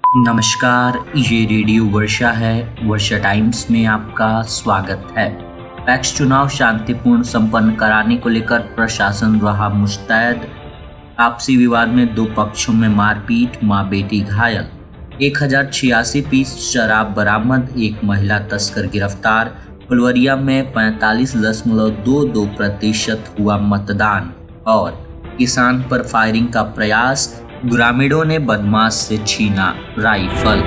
नमस्कार, ये रेडियो वर्षा है। वर्षा टाइम्स में आपका स्वागत है। पैक्स चुनाव शांतिपूर्ण संपन्न कराने को लेकर प्रशासन रहा मुस्तैद। आपसी विवाद में दो पक्षों में मारपीट, मां बेटी घायल। 1086 पीस शराब बरामद, एक महिला तस्कर गिरफ्तार। फुलवरिया में 45.22% हुआ मतदान। और किसान पर फायरिंग का प्रयास, ग्रामीणों ने बदमाश से छीना राइफल।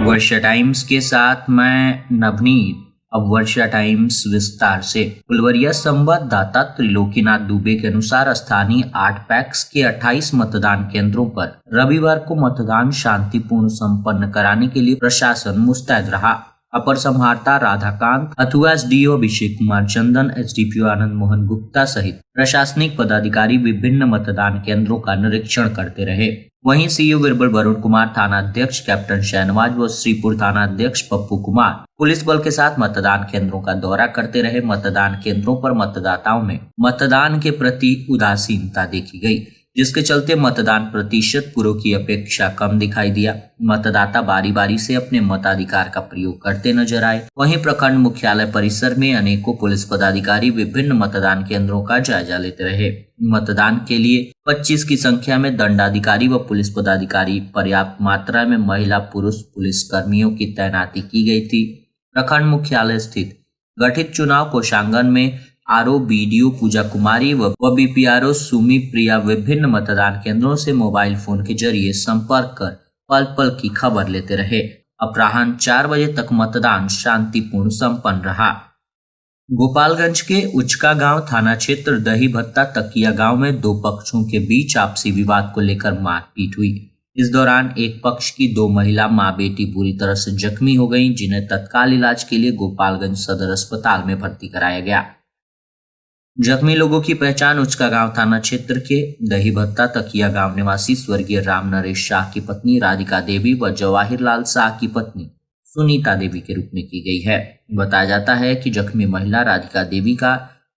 वर्षा टाइम्स के साथ मैं नवनीत। अब वर्षा टाइम्स विस्तार से। फुलवरिया संवाददाता त्रिलोकीनाथ दुबे के अनुसार स्थानीय 8 पैक्स के 28 मतदान केंद्रों पर रविवार को मतदान शांतिपूर्ण संपन्न कराने के लिए प्रशासन मुस्तैद रहा। अपर संभारता राधाकांत अथवा एसडीओ अभिषेक कुमार चंदन, एसडीपीओ आनंद मोहन गुप्ता सहित प्रशासनिक पदाधिकारी विभिन्न मतदान केंद्रों का निरीक्षण करते रहे। वहीं सीईओ वीरबल वरुण कुमार, थाना अध्यक्ष कैप्टन शहनवाज व श्रीपुर थाना अध्यक्ष पप्पू कुमार पुलिस बल के साथ मतदान केंद्रों का दौरा करते रहे। मतदान केंद्रों पर मतदाताओं में मतदान के प्रति उदासीनता देखी गई, जिसके चलते मतदान प्रतिशत पूर्व की अपेक्षा कम दिखाई दिया। मतदाता बारी बारी से अपने मताधिकार का प्रयोग करते नजर आए। वहीं प्रखंड मुख्यालय परिसर में अनेकों पुलिस पदाधिकारी विभिन्न मतदान केंद्रों का जायजा लेते रहे। मतदान के लिए 25 की संख्या में दंडाधिकारी व पुलिस पदाधिकारी, पर्याप्त मात्रा में महिला पुरुष पुलिस कर्मियों की तैनाती की गई थी। प्रखंड मुख्यालय स्थित गठित चुनाव कोषांगन में आरओ बीडीओ पूजा कुमारी व बीपीआरओ सुमी प्रिया विभिन्न मतदान केंद्रों से मोबाइल फोन के जरिए संपर्क कर पल पल की खबर लेते रहे। अपराह्न 4 बजे तक मतदान शांतिपूर्ण संपन्न रहा। गोपालगंज के उचका गांव थाना क्षेत्र दही भत्ता तकिया गांव में दो पक्षों के बीच आपसी विवाद को लेकर मारपीट हुई। इस दौरान एक पक्ष की 2 महिला मां बेटी बुरी तरह से जख्मी हो गईं, जिन्हें तत्काल इलाज के लिए गोपालगंज सदर अस्पताल में भर्ती कराया गया। जख्मी लोगों की पहचान उचका गांव थाना क्षेत्र के दही भत्ता तकिया गांव निवासी स्वर्गीय राम नरेश शाह की पत्नी राधिका देवी व जवाहिर लाल शाह की पत्नी सुनीता देवी के रूप में की गई है। बताया जाता है कि जख्मी महिला राधिका देवी का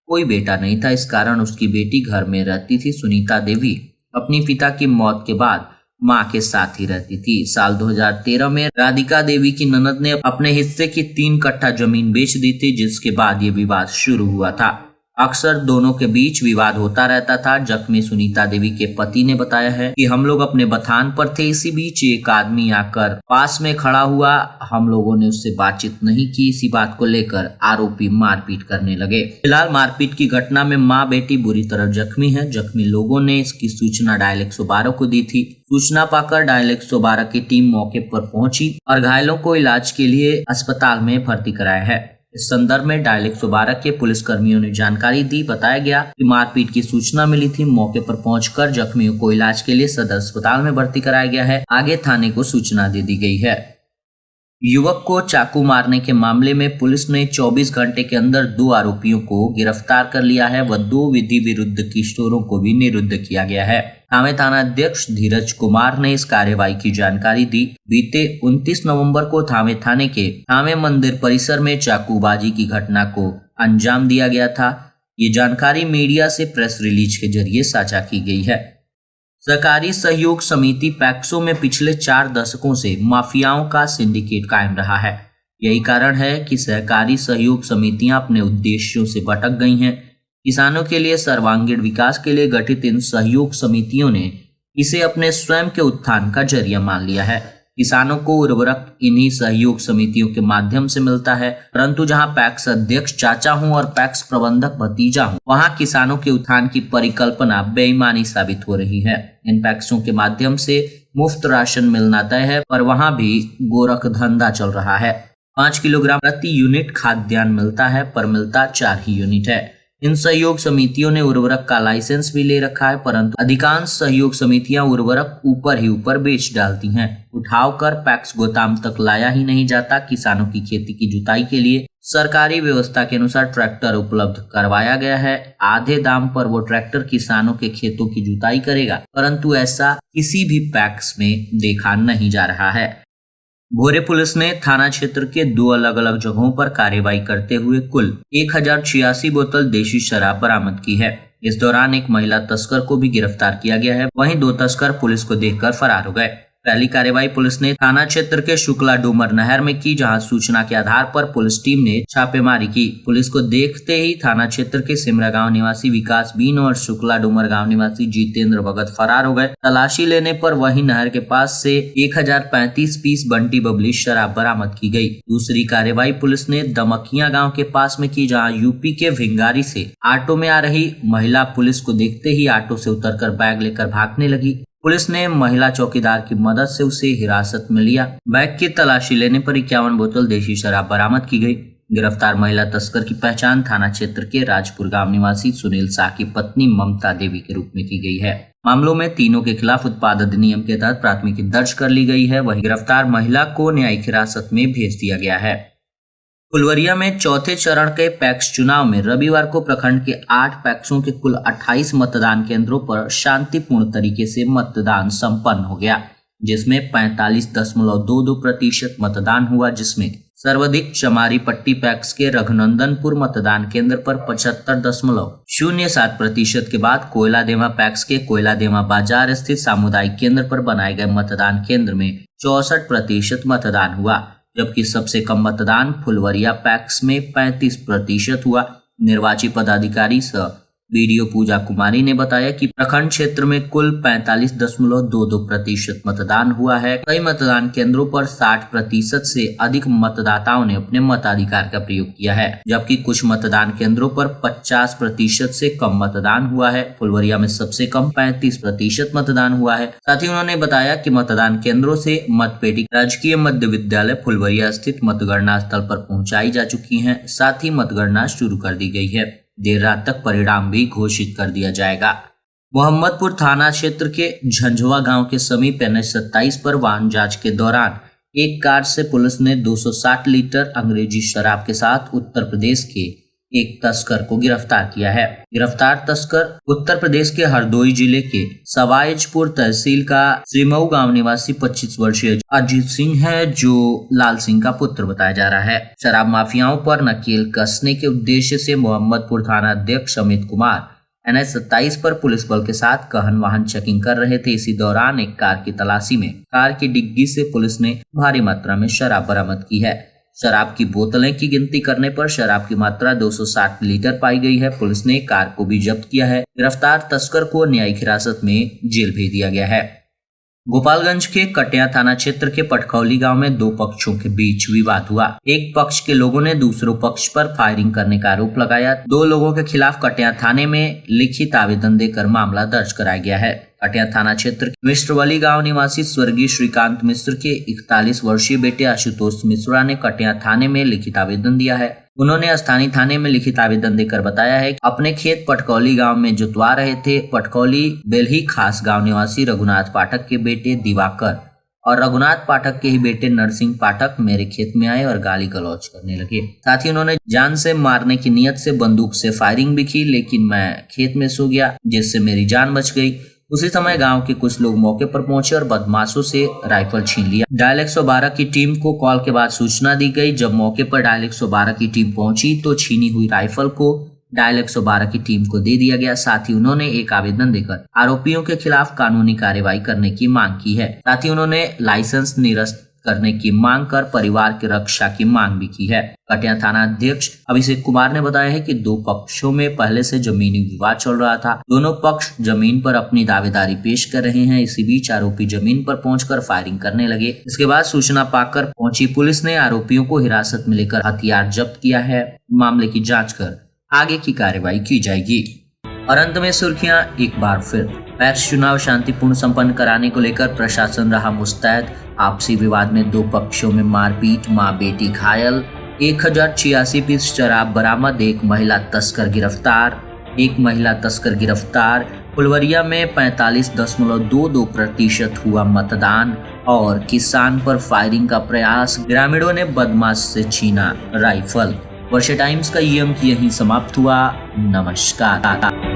कोई बेटा नहीं था, इस कारण उसकी बेटी घर में रहती थी। सुनीता देवी अपनी पिता की मौत के बाद मां के साथ ही रहती थी। साल 2013 में राधिका देवी की ननद ने अपने हिस्से की 3 कट्ठा जमीन बेच दी थी, जिसके बाद ये विवाद शुरू हुआ था। अक्सर दोनों के बीच विवाद होता रहता था। जख्मी सुनीता देवी के पति ने बताया है कि हम लोग अपने बथान पर थे, इसी बीच एक आदमी आकर पास में खड़ा हुआ। हम लोगों ने उससे बातचीत नहीं की। इसी बात को लेकर आरोपी मारपीट करने लगे। फिलहाल मारपीट की घटना में मां बेटी बुरी तरह जख्मी है। जख्मी लोगों ने इसकी सूचना डायल 112 को दी थी। सूचना पाकर डायल 112 की टीम मौके पर पहुंची और घायलों को इलाज के लिए अस्पताल में भर्ती कराया है। इस संदर्भ में डायल 112 के पुलिस कर्मियों ने जानकारी दी। बताया गया कि मारपीट की सूचना मिली थी। मौके पर पहुंचकर जख्मियों को इलाज के लिए सदर अस्पताल में भर्ती कराया गया है। आगे थाने को सूचना दे दी गई है। युवक को चाकू मारने के मामले में पुलिस ने 24 घंटे के अंदर 2 आरोपियों को गिरफ्तार कर लिया है व 2 विधि विरुद्ध किशोरों को भी निरुद्ध किया गया है। थावे थाना अध्यक्ष धीरज कुमार ने इस कार्यवाही की जानकारी दी। बीते 29 नवंबर को थावे थाने के थावे मंदिर परिसर में चाकूबाजी की घटना को अंजाम दिया गया था। ये जानकारी मीडिया से प्रेस रिलीज के जरिए साझा की गई है। सहकारी सहयोग समिति पैक्सों में पिछले 4 दशकों से माफियाओं का सिंडिकेट कायम रहा है। यही कारण है कि सहकारी सहयोग समितियां अपने उद्देश्यों से भटक गई हैं। किसानों के लिए सर्वांगीण विकास के लिए गठित इन सहयोग समितियों ने इसे अपने स्वयं के उत्थान का जरिया मान लिया है। किसानों को उर्वरक इन्हीं सहयोग समितियों के माध्यम से मिलता है, परंतु जहां पैक्स अध्यक्ष चाचा हूं और पैक्स प्रबंधक भतीजा हूं, वहां किसानों के उत्थान की परिकल्पना बेईमानी साबित हो रही है। इन पैक्सों के माध्यम से मुफ्त राशन मिलना तय है, पर वहां भी गोरख धंधा चल रहा है। 5 किलोग्राम प्रति यूनिट खाद्यान्न मिलता है, पर मिलता 4 ही यूनिट है। इन सहयोग समितियों ने उर्वरक का लाइसेंस भी ले रखा है, परंतु अधिकांश सहयोग समितियां उर्वरक ऊपर ही ऊपर बेच डालती हैं। उठाव कर पैक्स गोदाम तक लाया ही नहीं जाता। किसानों की खेती की जुताई के लिए सरकारी व्यवस्था के अनुसार ट्रैक्टर उपलब्ध करवाया गया है। आधे दाम पर वो ट्रैक्टर किसानों के खेतों की जुताई करेगा, परंतु ऐसा किसी भी पैक्स में देखा नहीं जा रहा है। भोरे पुलिस ने थाना क्षेत्र के 2 अलग अलग जगहों पर कार्रवाई करते हुए कुल 1086 बोतल देशी शराब बरामद की है। इस दौरान एक महिला तस्कर को भी गिरफ्तार किया गया है। वहीं 2 तस्कर पुलिस को देखकर फरार हो गए। पहली कार्रवाई पुलिस ने थाना क्षेत्र के शुक्ला डूमर नहर में की, जहां सूचना के आधार पर पुलिस टीम ने छापेमारी की। पुलिस को देखते ही थाना क्षेत्र के सिमरा गांव निवासी विकास बीन और शुक्ला डूमर गांव निवासी जितेंद्र भगत फरार हो गए। तलाशी लेने पर वही नहर के पास से 1035 पीस बंटी बबली शराब बरामद की गई। दूसरी कार्रवाई पुलिस ने दमकिया गाँव के पास में की, जहाँ यूपी के भिंगारी से ऑटो में आ रही महिला पुलिस को देखते ही ऑटो से उतरकर बैग लेकर भागने लगी। पुलिस ने महिला चौकीदार की मदद से उसे हिरासत में लिया। बैग की तलाशी लेने पर 51 बोतल देशी शराब बरामद की गई। गिरफ्तार महिला तस्कर की पहचान थाना क्षेत्र के राजपुर गांव निवासी सुनील शाह की पत्नी ममता देवी के रूप में की गई है। मामलों में तीनों के खिलाफ उत्पाद अधिनियम के तहत प्राथमिकी दर्ज कर ली गई है। वहीं गिरफ्तार महिला को न्यायिक हिरासत में भेज दिया गया है। फुलवरिया में चौथे चरण के पैक्स चुनाव में रविवार को प्रखंड के 8 पैक्सों के कुल 28 मतदान केंद्रों पर शांतिपूर्ण तरीके से मतदान संपन्न हो गया, जिसमें 45.22% मतदान हुआ, जिसमें सर्वाधिक चमारी पट्टी पैक्स के रघुनंदनपुर मतदान केंद्र पर 75.07% के बाद कोयला देवा पैक्स के कोयला देवा बाजार स्थित सामुदायिक केंद्र पर बनाए गए मतदान केंद्र में 64% मतदान हुआ, जबकि सबसे कम मतदान फुलवरिया पैक्स में 35% हुआ। निर्वाची पदाधिकारी सह बीडीओ पूजा कुमारी ने बताया कि प्रखंड क्षेत्र में कुल 45.22% मतदान हुआ है। कई मतदान केंद्रों पर 60% से अधिक मतदाताओं ने अपने मताधिकार का प्रयोग किया है, जबकि कुछ मतदान केंद्रों पर 50% से कम मतदान हुआ है। फुलवरिया में सबसे कम 35% मतदान हुआ है। साथ ही उन्होंने बताया कि मतदान केंद्रों से मतपेटिका राजकीय मध्य विद्यालय फुलवरिया स्थित मतगणना स्थल पर पहुंचाई जा चुकी हैं। साथ ही मतगणना शुरू कर दी गई है। देर रात तक परिणाम भी घोषित कर दिया जाएगा। मोहम्मदपुर थाना क्षेत्र के झंझवा गांव के समीप NH-27 पर वाहन जांच के दौरान एक कार से पुलिस ने 260 लीटर अंग्रेजी शराब के साथ उत्तर प्रदेश के एक तस्कर को गिरफ्तार किया है। गिरफ्तार तस्कर उत्तर प्रदेश के हरदोई जिले के सवाईजपुर तहसील का श्रीमऊ गांव निवासी 25 वर्षीय अजीत सिंह है, जो लाल सिंह का पुत्र बताया जा रहा है। शराब माफियाओं पर नकेल कसने के उद्देश्य से मोहम्मदपुर थाना अध्यक्ष अमित कुमार NH-27 पर पुलिस बल के साथ गहन वाहन चेकिंग कर रहे थे। इसी दौरान एक कार की तलाशी में कार की डिग्गी से पुलिस ने भारी मात्रा में शराब बरामद की है। शराब की बोतलें की गिनती करने पर शराब की मात्रा 260 लीटर पाई गई है। पुलिस ने कार को भी जब्त किया है। गिरफ्तार तस्कर को न्यायिक हिरासत में जेल भेज दिया गया है। गोपालगंज के कटिया थाना क्षेत्र के पटखौली गांव में 2 पक्षों के बीच विवाद हुआ। एक पक्ष के लोगों ने दूसरे पक्ष पर फायरिंग करने का आरोप लगाया। 2 लोगों के खिलाफ कटिया थाने में लिखित आवेदन देकर मामला दर्ज कराया गया है। कटिया थाना क्षेत्र के मिश्रवली गांव निवासी स्वर्गीय श्रीकांत मिश्र के 41 वर्षीय बेटे आशुतोष मिश्रा ने कटिया थाने में लिखित आवेदन दिया है। उन्होंने स्थानीय थाने में लिखित आवेदन देकर बताया है कि अपने खेत पटकौली गांव में जुतवा रहे थे। पटकौली बेलही खास गांव निवासी रघुनाथ पाठक के बेटे दिवाकर और रघुनाथ पाठक के ही बेटे नरसिंह पाठक मेरे खेत में आए और गाली गलौज करने लगे। साथ ही उन्होंने जान से मारने की नियत से बंदूक से फायरिंग भी की, लेकिन मैं खेत में सो गया, जिससे मेरी जान बच गई। उसी समय गांव के कुछ लोग मौके पर पहुंचे और बदमाशों से राइफल छीन लिया। डायल 112 की टीम को कॉल के बाद सूचना दी गई। जब मौके पर डायल 112 की टीम पहुंची तो छीनी हुई राइफल को डायल 112 की टीम को दे दिया गया। साथ ही उन्होंने एक आवेदन देकर आरोपियों के खिलाफ कानूनी कार्रवाई करने की मांग की है। साथ ही उन्होंने लाइसेंस निरस्त करने की मांग कर परिवार की रक्षा की मांग भी की है। कटिया थाना अध्यक्ष अभिषेक कुमार ने बताया है कि 2 पक्षों में पहले से जमीनी विवाद चल रहा था। दोनों पक्ष जमीन पर अपनी दावेदारी पेश कर रहे हैं। इसी बीच आरोपी जमीन पर पहुंचकर फायरिंग करने लगे। इसके बाद सूचना पाकर पहुंची पुलिस ने आरोपियों को हिरासत में लेकर हथियार जब्त किया है। मामले की जाँच कर आगे की कार्रवाई की जाएगी। और अंत में सुर्खियां एक बार फिर। पैक्स चुनाव शांतिपूर्ण संपन्न कराने को लेकर प्रशासन रहा मुस्तैद। आपसी विवाद में 2 पक्षों में मारपीट, मां बेटी घायल। 1086 पीस शराब बरामद। एक महिला तस्कर गिरफ्तार। फुलवरिया में 45.22% हुआ मतदान। और किसान पर फायरिंग का प्रयास, ग्रामीणों ने बदमाश से छीना राइफल। वर्षा टाइम्स का ये अंक यहीं समाप्त हुआ। नमस्कार।